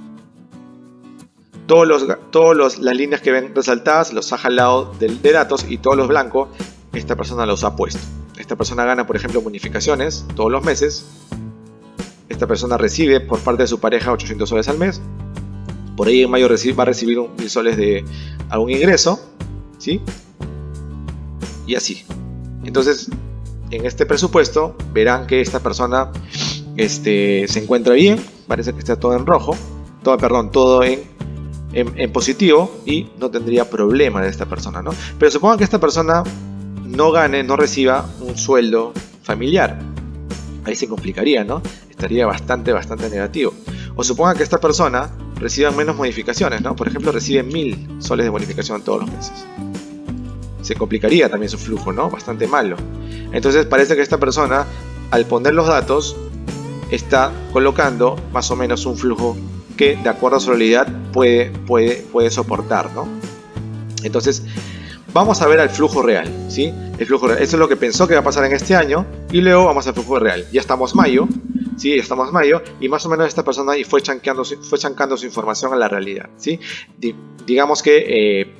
Las líneas que ven resaltadas los ha jalado de datos y todos los blancos esta persona los ha puesto. Esta persona gana, por ejemplo, bonificaciones todos los meses. Esta persona recibe por parte de su pareja 800 soles al mes. Por ahí en mayo va a recibir 1.000 soles de algún ingreso, ¿sí? Y así. Entonces, en este presupuesto verán que esta persona se encuentra bien. Parece que está todo en rojo. Todo en positivo y no tendría problema de esta persona, ¿no? Pero supongan que esta persona no reciba un sueldo familiar. Ahí se complicaría, ¿no? Estaría bastante negativo. O supongan que esta persona reciba menos modificaciones, ¿no? Por ejemplo, recibe 1.000 soles de bonificación todos los meses. Se complicaría también su flujo, ¿no? Bastante malo. Entonces parece que esta persona, al poner los datos, está colocando más o menos un flujo que, de acuerdo a su realidad, puede soportar, ¿no? Entonces, vamos a ver al flujo real, ¿sí? El flujo real. Eso es lo que pensó que va a pasar en este año. Y luego vamos al flujo real. Ya estamos mayo, ¿sí? Ya estamos mayo. Y más o menos esta persona fue chancando su información a la realidad, ¿sí? Digamos que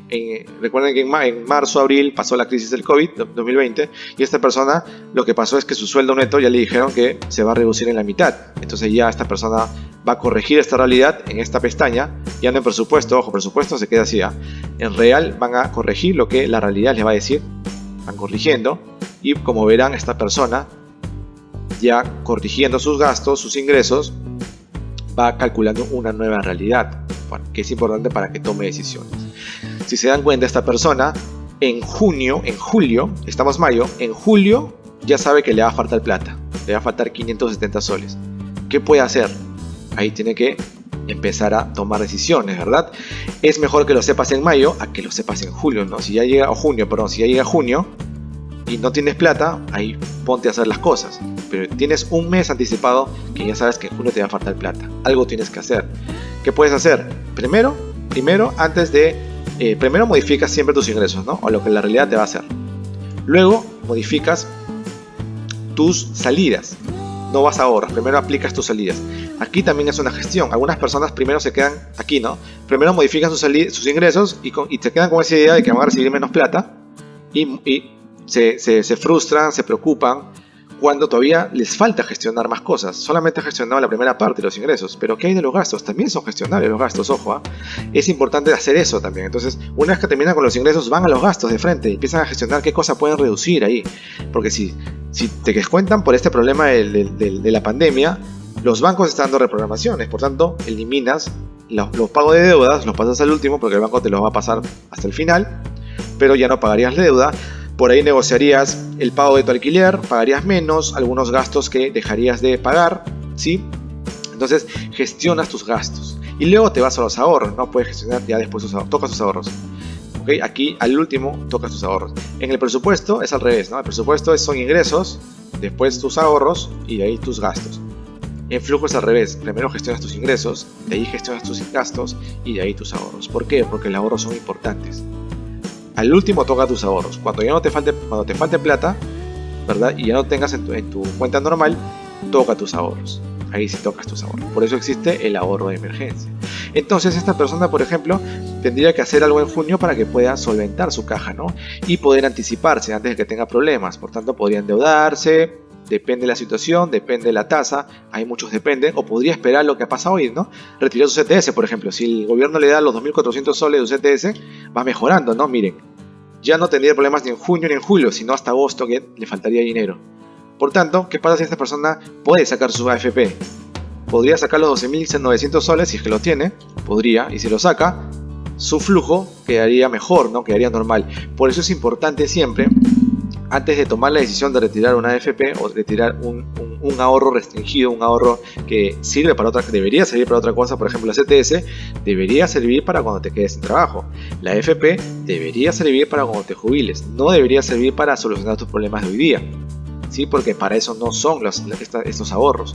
recuerden que en marzo, abril pasó la crisis del COVID 2020. Y esta persona lo que pasó es que su sueldo neto ya le dijeron que se va a reducir en la mitad. Entonces ya esta persona va a corregir esta realidad en esta pestaña. Ya no en presupuesto, ojo, presupuesto se queda así, ¿eh? En real van a corregir lo que la realidad les va a decir. Van corrigiendo y como verán esta persona ya corrigiendo sus gastos, sus ingresos, va calculando una nueva realidad, que es importante para que tome decisiones. Si se dan cuenta, esta persona en julio, estamos mayo, en julio ya sabe que le va a faltar plata, le va a faltar 570 soles. ¿Qué puede hacer? Ahí tiene que empezar a tomar decisiones, ¿verdad? Es mejor que lo sepas en mayo a que lo sepas en julio, ¿no? Si ya llega junio y no tienes plata, ahí ponte a hacer las cosas. Pero tienes un mes anticipado que ya sabes que en julio te va a faltar plata. Algo tienes que hacer. ¿Qué puedes hacer? Primero modificas siempre tus ingresos, ¿no? O lo que la realidad te va a hacer. Luego modificas tus salidas. No vas a ahorrar, primero aplicas tus salidas. Aquí también es una gestión. Algunas personas primero se quedan aquí, ¿no? Primero modifican sus ingresos y se quedan con esa idea de que van a recibir menos plata y se frustran, se preocupan cuando todavía les falta gestionar más cosas. Solamente han gestionado la primera parte de los ingresos, pero ¿qué hay de los gastos? También son gestionables los gastos, ojo, es importante hacer eso también. Entonces, una vez que terminan con los ingresos, van a los gastos de frente y empiezan a gestionar qué cosas pueden reducir ahí, porque si te descuentan por este problema de la pandemia, los bancos están dando reprogramaciones, por tanto, eliminas los pagos de deudas, los pasas al último porque el banco te los va a pasar hasta el final, pero ya no pagarías la deuda. Por ahí negociarías el pago de tu alquiler, pagarías menos, algunos gastos que dejarías de pagar, ¿sí? Entonces gestionas tus gastos y luego te vas a los ahorros, ¿no? Puedes gestionar ya después tocas tus ahorros. ¿Okay? Aquí al último tocas tus ahorros. En el presupuesto es al revés, ¿no? El presupuesto son ingresos, después tus ahorros y de ahí tus gastos. En flujo es al revés, primero gestionas tus ingresos, de ahí gestionas tus gastos y de ahí tus ahorros. ¿Por qué? Porque los ahorros son importantes. Al último toca tus ahorros. Cuando te falte plata, ¿verdad? Y ya no tengas en tu cuenta normal, toca tus ahorros. Ahí sí tocas tus ahorros. Por eso existe el ahorro de emergencia. Entonces esta persona, por ejemplo, tendría que hacer algo en junio para que pueda solventar su caja, ¿no? Y poder anticiparse antes de que tenga problemas. Por tanto, podría endeudarse. Depende de la situación, depende de la tasa, hay muchos dependen, o podría esperar lo que ha pasado hoy, ¿no? Retirar su CTS, por ejemplo, si el gobierno le da los 2.400 soles de su CTS, va mejorando, ¿no? Miren, ya no tendría problemas ni en junio ni en julio, sino hasta agosto que le faltaría dinero. Por tanto, ¿qué pasa si esta persona puede sacar su AFP? Podría sacar los 12.900 soles si es que lo tiene, podría, y si lo saca, su flujo quedaría mejor, ¿no? Quedaría normal. Por eso es importante siempre, antes de tomar la decisión de retirar una AFP o retirar un ahorro restringido, un ahorro que sirve para otra, que debería servir para otra cosa, por ejemplo la CTS, debería servir para cuando te quedes sin trabajo. La AFP debería servir para cuando te jubiles, no debería servir para solucionar tus problemas de hoy día, ¿sí? Porque para eso no son estos ahorros.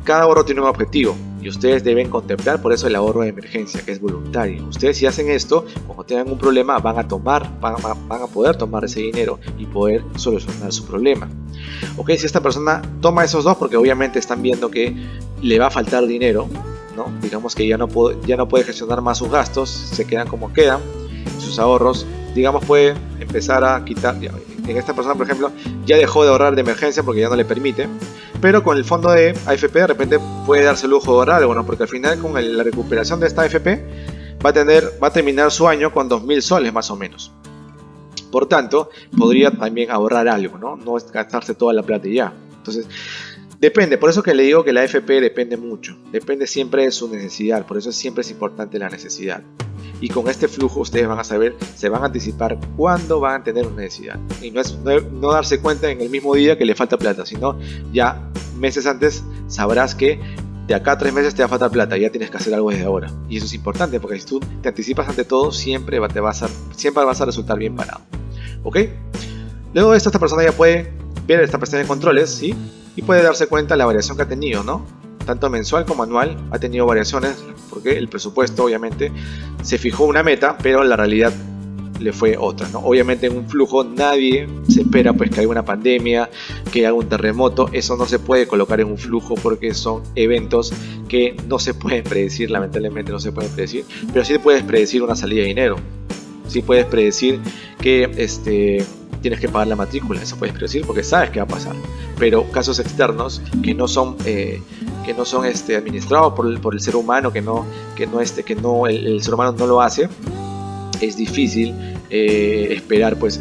Cada ahorro tiene un objetivo y ustedes deben contemplar por eso el ahorro de emergencia, que es voluntario. Ustedes si hacen esto, cuando tengan un problema van a poder tomar ese dinero y poder solucionar su problema. Ok, si esta persona toma esos dos, porque obviamente están viendo que le va a faltar dinero, ¿no? Digamos que ya no puede gestionar más sus gastos, se quedan como quedan, sus ahorros, digamos puede empezar a quitar. En esta persona, por ejemplo, ya dejó de ahorrar de emergencia porque ya no le permite, pero con el fondo de AFP de repente puede darse el lujo de ahorrar algo, ¿no? Porque al final con la recuperación de esta AFP va a terminar su año con 2.000 soles más o menos. Por tanto, podría también ahorrar algo, ¿no? No es gastarse toda la plata y ya. Entonces, depende, por eso que le digo que la AFP depende mucho, depende siempre de su necesidad, por eso siempre es importante la necesidad. Y con este flujo ustedes van a saber, se van a anticipar cuándo van a tener una necesidad. Y no darse cuenta en el mismo día que le falta plata, sino ya meses antes sabrás que de acá a 3 meses te va a faltar plata, ya tienes que hacer algo desde ahora. Y eso es importante porque si tú te anticipas ante todo, siempre vas a resultar bien parado. ¿Ok? Luego de esto, esta persona ya puede ver esta pestaña de controles, ¿sí? Y puede darse cuenta de la variación que ha tenido, ¿no? Tanto mensual como anual ha tenido variaciones porque el presupuesto obviamente se fijó una meta, pero la realidad le fue otra, ¿no? Obviamente en un flujo nadie se espera pues que haya una pandemia, que haya un terremoto, eso no se puede colocar en un flujo porque son eventos que no se pueden predecir, lamentablemente no se pueden predecir, pero sí puedes predecir una salida de dinero, sí puedes predecir que tienes que pagar la matrícula, eso puedes predecir porque sabes que va a pasar, pero casos externos que no son administrados por el ser humano, el ser humano no lo hace, es difícil esperar pues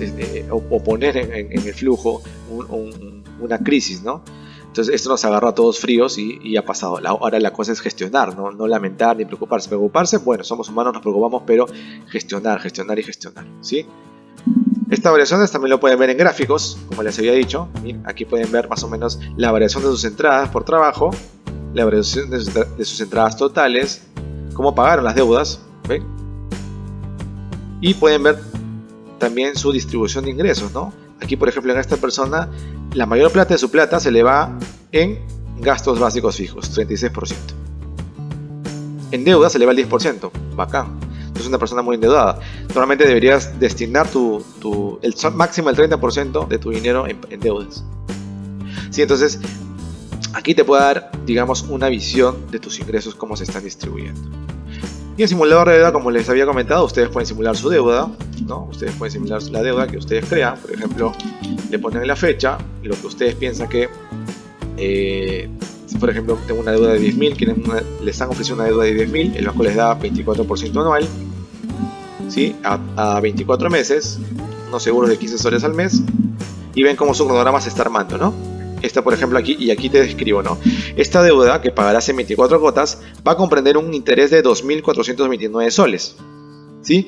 o poner en el flujo una crisis, ¿no? Entonces esto nos agarró a todos fríos y ha pasado. Ahora la cosa es gestionar, no lamentar ni preocuparse. Bueno, somos humanos, nos preocupamos, pero gestionar, ¿sí? Estas variaciones también lo pueden ver en gráficos, como les había dicho. Aquí pueden ver más o menos la variación de sus entradas por trabajo, la variación de sus entradas totales, cómo pagaron las deudas, ¿ven? Y pueden ver también su distribución de ingresos, ¿no? Aquí, por ejemplo, en esta persona, la mayor parte de su plata se le va en gastos básicos fijos, 36%. En deuda se le va el 10%, bacán. Es una persona muy endeudada. Normalmente deberías destinar el máximo del 30% de tu dinero en deudas. Sí, entonces, aquí te puede dar, digamos, una visión de tus ingresos, cómo se están distribuyendo. Y en simulador de deuda, como les había comentado, ustedes pueden simular su deuda, ¿no? Ustedes pueden simular la deuda que ustedes crean. Por ejemplo, le ponen la fecha, lo que ustedes piensan que, si por ejemplo tengo una deuda de 10.000, les están ofreciendo una deuda de 10.000, el banco les da 24% anual, ¿sí? A 24 meses, unos seguros de 15 soles al mes, y ven cómo su cronograma se está armando, ¿no? Esta, por ejemplo, aquí, y aquí te describo, ¿no? Esta deuda que pagarás en 24 cuotas va a comprender un interés de 2.429 soles, ¿sí?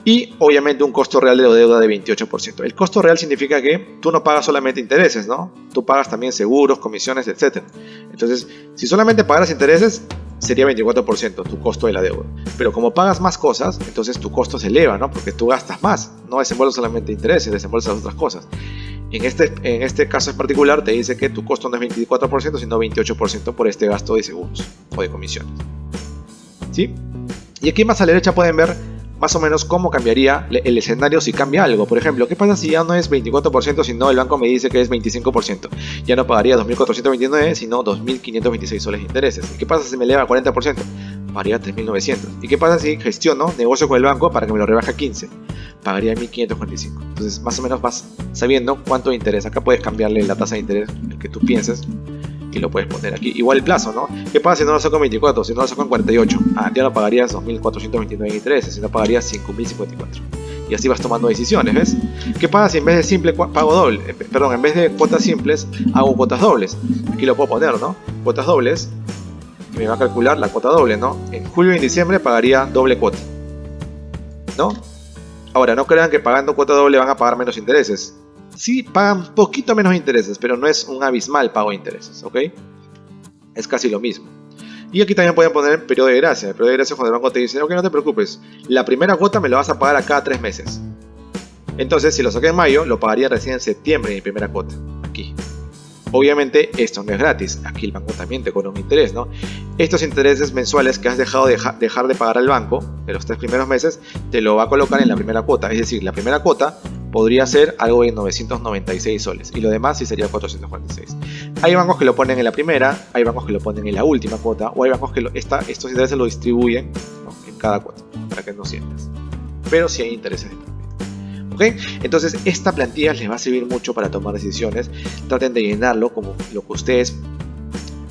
Y obviamente un costo real de la deuda de 28%. El costo real significa que tú no pagas solamente intereses, ¿no? Tú pagas también seguros, comisiones, etc. Entonces, si solamente pagaras intereses, sería 24% tu costo de la deuda. Pero como pagas más cosas, entonces tu costo se eleva, ¿no? Porque tú gastas más, no desembolsas solamente intereses, desembolsas otras cosas. En este caso en particular te dice que tu costo no es 24%, sino 28% por este gasto de seguros o de comisiones, ¿sí? Y aquí más a la derecha pueden ver más o menos cómo cambiaría el escenario si cambia algo. Por ejemplo, ¿qué pasa si ya no es 24%, sino el banco me dice que es 25%? Ya no pagaría 2.429, sino 2.526 soles de intereses. ¿Y qué pasa si me eleva a 40%? Pagaría 3.900. ¿Y qué pasa si gestiono, negocio con el banco para que me lo rebaje a 15? Pagaría 1.545. Entonces, más o menos vas sabiendo cuánto interés. Acá puedes cambiarle la tasa de interés, el que tú pienses, y lo puedes poner aquí. Igual el plazo, ¿no? ¿Qué pasa si no lo saco en 24? Si no lo saco en 48. Ya no pagarías 2.429 intereses, sino pagarías 5.054. Y así vas tomando decisiones, ¿ves? ¿Qué pasa si en vez de simple pago doble? Perdón, en vez de cuotas simples, hago cuotas dobles. Aquí lo puedo poner, ¿no? Cuotas dobles. Y me va a calcular la cuota doble, ¿no? En julio y en diciembre pagaría doble cuota, ¿no? Ahora, no crean que pagando cuota doble van a pagar menos intereses. Sí, pagan poquito menos intereses, pero no es un abismal pago de intereses, ¿ok? Es casi lo mismo. Y aquí también pueden poner periodo de gracia. El periodo de gracia es cuando el banco te dice, ok, no te preocupes, la primera cuota me la vas a pagar a cada 3 meses. Entonces, si lo saqué en mayo, lo pagaría recién en septiembre mi primera cuota, aquí. Obviamente esto no es gratis, aquí el banco también te cobra un interés, ¿no? Estos intereses mensuales que has dejado dejar de pagar al banco de los 3 primeros meses, te lo va a colocar en la primera cuota. Es decir, la primera cuota podría ser algo de 996 soles y lo demás sí sería 446. Hay bancos que lo ponen en la primera, hay bancos que lo ponen en la última cuota, o hay bancos que estos intereses lo distribuyen, ¿no?, en cada cuota, para que no sientas. Pero sí hay intereses. ¿Okay? Entonces esta plantilla les va a servir mucho para tomar decisiones. Traten de llenarlo como lo que ustedes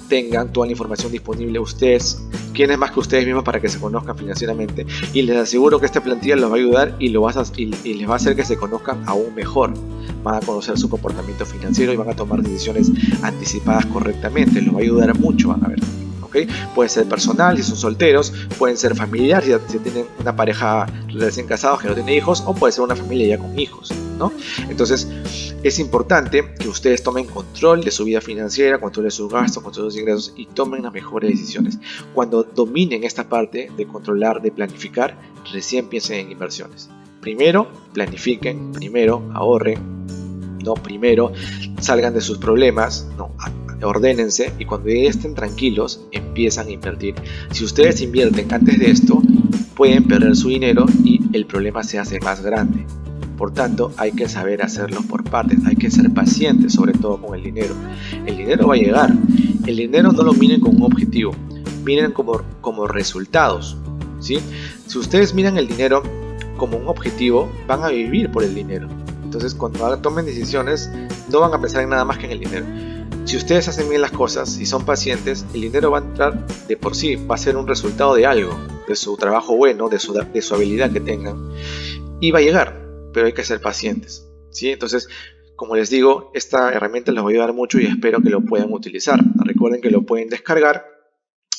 tengan, toda la información disponible ustedes, quién es más que ustedes mismos, para que se conozcan financieramente, y les aseguro que esta plantilla los va a ayudar y les va a hacer que se conozcan aún mejor. Van a conocer su comportamiento financiero y van a tomar decisiones anticipadas correctamente. Los va a ayudar mucho, van a ver. ¿Okay? Puede ser personal si son solteros, pueden ser familiares si tienen una pareja recién casados que no tiene hijos, o puede ser una familia ya con hijos, ¿no? Entonces es importante que ustedes tomen control de su vida financiera, control de sus gastos, control de sus ingresos y tomen las mejores decisiones. Cuando dominen esta parte de controlar, de planificar, recién piensen en inversiones. Primero planifiquen, primero ahorren, ¿no? Primero salgan de sus problemas, ¿no? Ordénense, y cuando ya estén tranquilos empiezan a invertir. Si ustedes invierten antes de esto, pueden perder su dinero y el problema se hace más grande. Por tanto, hay que saber hacerlo por partes, hay que ser pacientes, sobre todo con el dinero. El dinero va a llegar. El dinero no lo miren como un objetivo, miren como resultados, ¿sí? Si ustedes miran el dinero como un objetivo, van a vivir por el dinero. Entonces, cuando tomen decisiones, no van a pensar en nada más que en el dinero. Si ustedes hacen bien las cosas y son pacientes, el dinero va a entrar de por sí, va a ser un resultado de algo, de su trabajo bueno, de su habilidad que tengan, y va a llegar, pero hay que ser pacientes, ¿sí? Entonces, como les digo, esta herramienta les va a ayudar mucho y espero que lo puedan utilizar. Recuerden que lo pueden descargar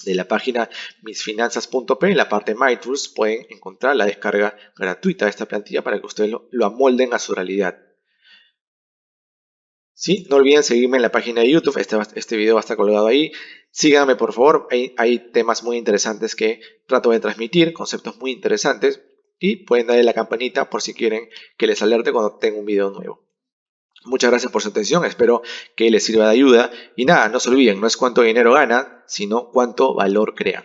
de la página misfinanzas.p. En la parte My Tools pueden encontrar la descarga gratuita de esta plantilla para que ustedes lo amolden a su realidad. Sí, no olviden seguirme en la página de YouTube, este video va a estar colgado ahí. Síganme por favor, hay temas muy interesantes que trato de transmitir, conceptos muy interesantes. Y pueden darle la campanita por si quieren que les alerte cuando tenga un video nuevo. Muchas gracias por su atención, espero que les sirva de ayuda. Y nada, no se olviden, no es cuánto dinero ganan, sino cuánto valor crean.